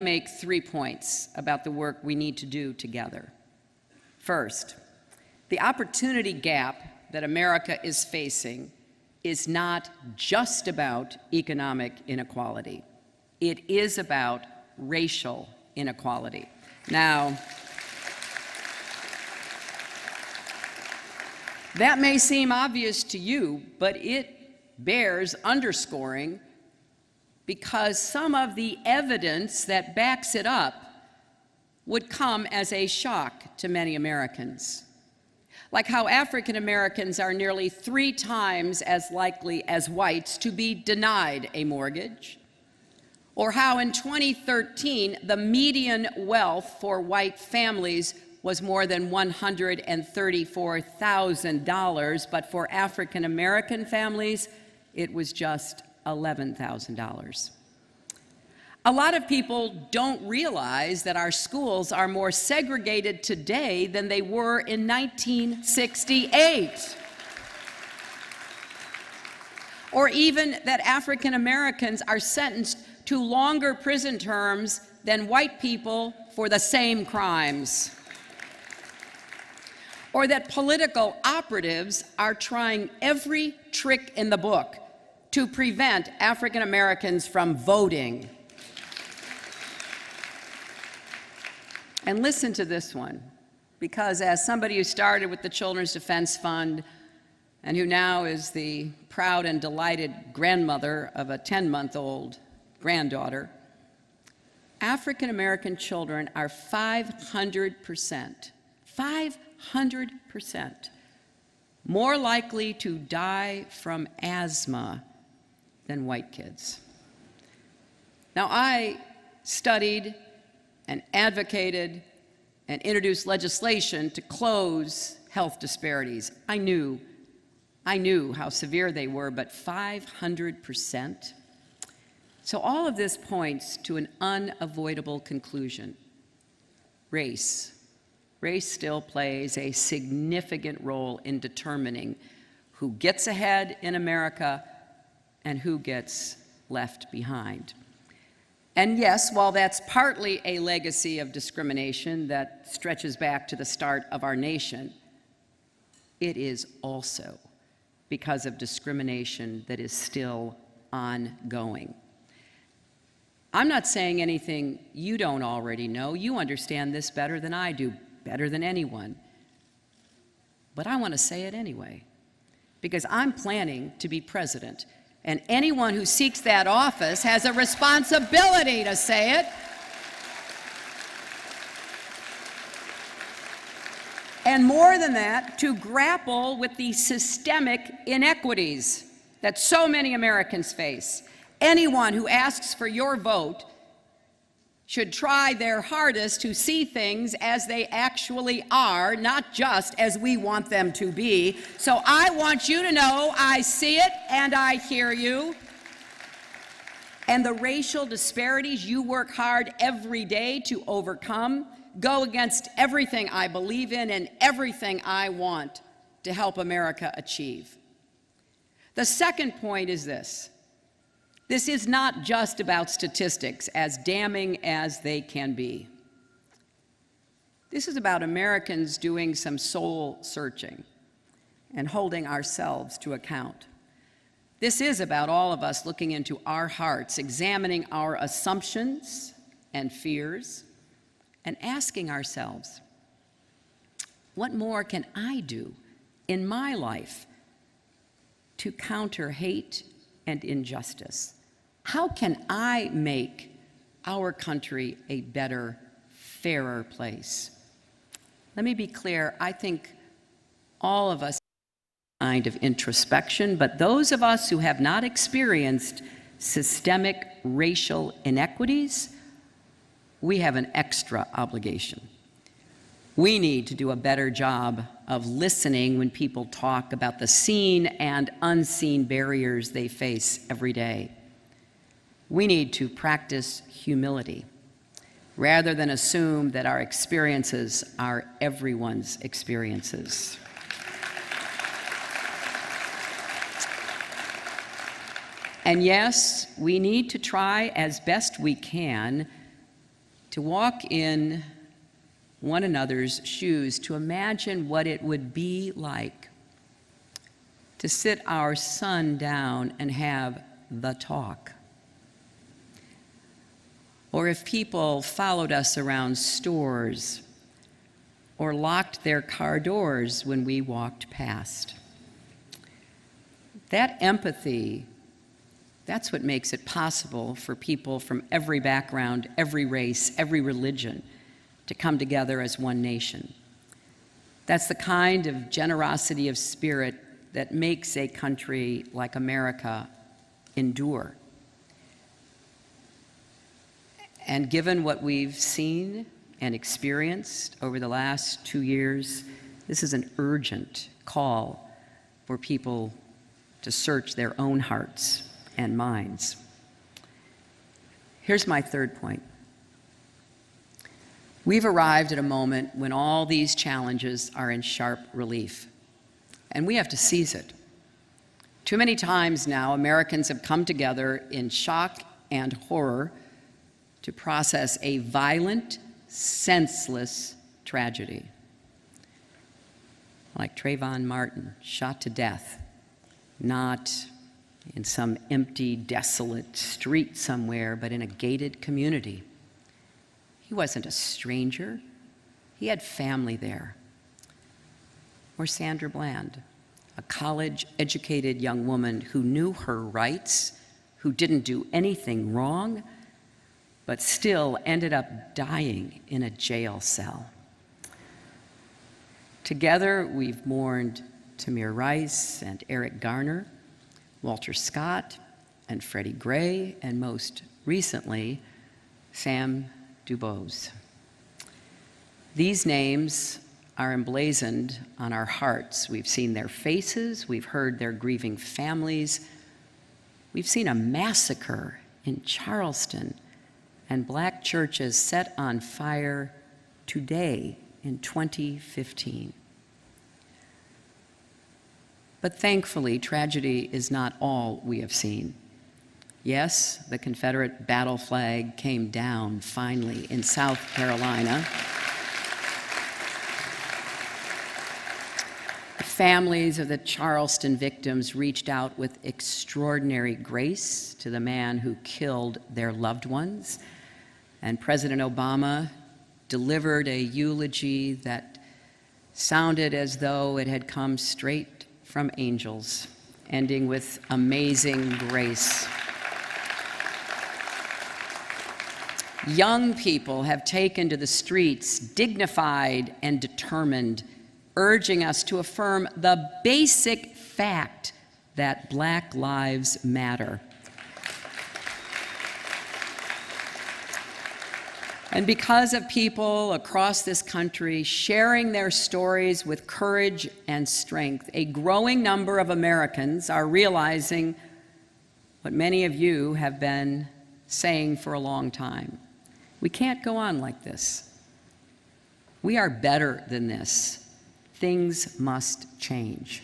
make 3 points about the work we need to do together. First, the opportunity gap that America is facing is not just about economic inequality. It is about racial inequality. Now, that may seem obvious to you, but it bears underscoring because some of the evidence that backs it up would come as a shock to many Americans. Like how African Americans are nearly 3 times as likely as whites to be denied a mortgage, or how in 2013 the median wealth for white families was more than $134,000, but for African American families it was just $11,000. A lot of people don't realize that our schools are more segregated today than they were in 1968. Or even that African Americans are sentenced to longer prison terms than white people for the same crimes. Or that political operatives are trying every trick in the book to prevent African Americans from voting. And listen to this one, because as somebody who started with the Children's Defense Fund and who now is the proud and delighted grandmother of a 10-month-old granddaughter, African American children are 500% more likely to die from asthma than white kids. Now, I studied and advocated and introduced legislation to close health disparities. I knew how severe they were, but 500%? So all of this points to an unavoidable conclusion. Race still plays a significant role in determining who gets ahead in America and who gets left behind. And yes, while that's partly a legacy of discrimination that stretches back to the start of our nation, it is also because of discrimination that is still ongoing. I'm not saying anything you don't already know. You understand this better than I do, better than anyone. But I want to say it anyway, because I'm planning to be president. And anyone who seeks that office has a responsibility to say it. And more than that, to grapple with the systemic inequities that so many Americans face. Anyone who asks for your vote should try their hardest to see things as they actually are, not just as we want them to be. So I want you to know I see it and I hear you. And the racial disparities you work hard every day to overcome go against everything I believe in and everything I want to help America achieve. The second point is this. This is not just about statistics, as damning as they can be. This is about Americans doing some soul searching and holding ourselves to account. This is about all of us looking into our hearts, examining our assumptions and fears, and asking ourselves, what more can I do in my life to counter hate and injustice? How can I make our country a better, fairer place? Let me be clear, I think all of us kind of introspection, but those of us who have not experienced systemic racial inequities, we have an extra obligation. We need to do a better job of listening when people talk about the seen and unseen barriers they face every day. We need to practice humility rather than assume that our experiences are everyone's experiences. And yes, we need to try as best we can to walk in one another's shoes, to imagine what it would be like to sit our son down and have the talk. Or if people followed us around stores or locked their car doors when we walked past. That empathy, that's what makes it possible for people from every background, every race, every religion to come together as one nation. That's the kind of generosity of spirit that makes a country like America endure. And given what we've seen and experienced over the last 2 years, this is an urgent call for people to search their own hearts and minds. Here's my third point. We've arrived at a moment when all these challenges are in sharp relief, and we have to seize it. Too many times now, Americans have come together in shock and horror to process a violent, senseless tragedy. Like Trayvon Martin, shot to death, not in some empty, desolate street somewhere, but in a gated community. He wasn't a stranger. He had family there. Or Sandra Bland, a college-educated young woman who knew her rights, who didn't do anything wrong, but still ended up dying in a jail cell. Together, we've mourned Tamir Rice and Eric Garner, Walter Scott and Freddie Gray, and most recently, Sam DuBose. These names are emblazoned on our hearts. We've seen their faces, we've heard their grieving families, we've seen a massacre in Charleston, and black churches set on fire today in 2015. But thankfully, tragedy is not all we have seen. Yes, the Confederate battle flag came down finally in South Carolina. The families of the Charleston victims reached out with extraordinary grace to the man who killed their loved ones, and President Obama delivered a eulogy that sounded as though it had come straight from angels, ending with amazing grace. Young people have taken to the streets, dignified and determined, urging us to affirm the basic fact that Black lives matter. And because of people across this country sharing their stories with courage and strength, a growing number of Americans are realizing what many of you have been saying for a long time. We can't go on like this. We are better than this. Things must change.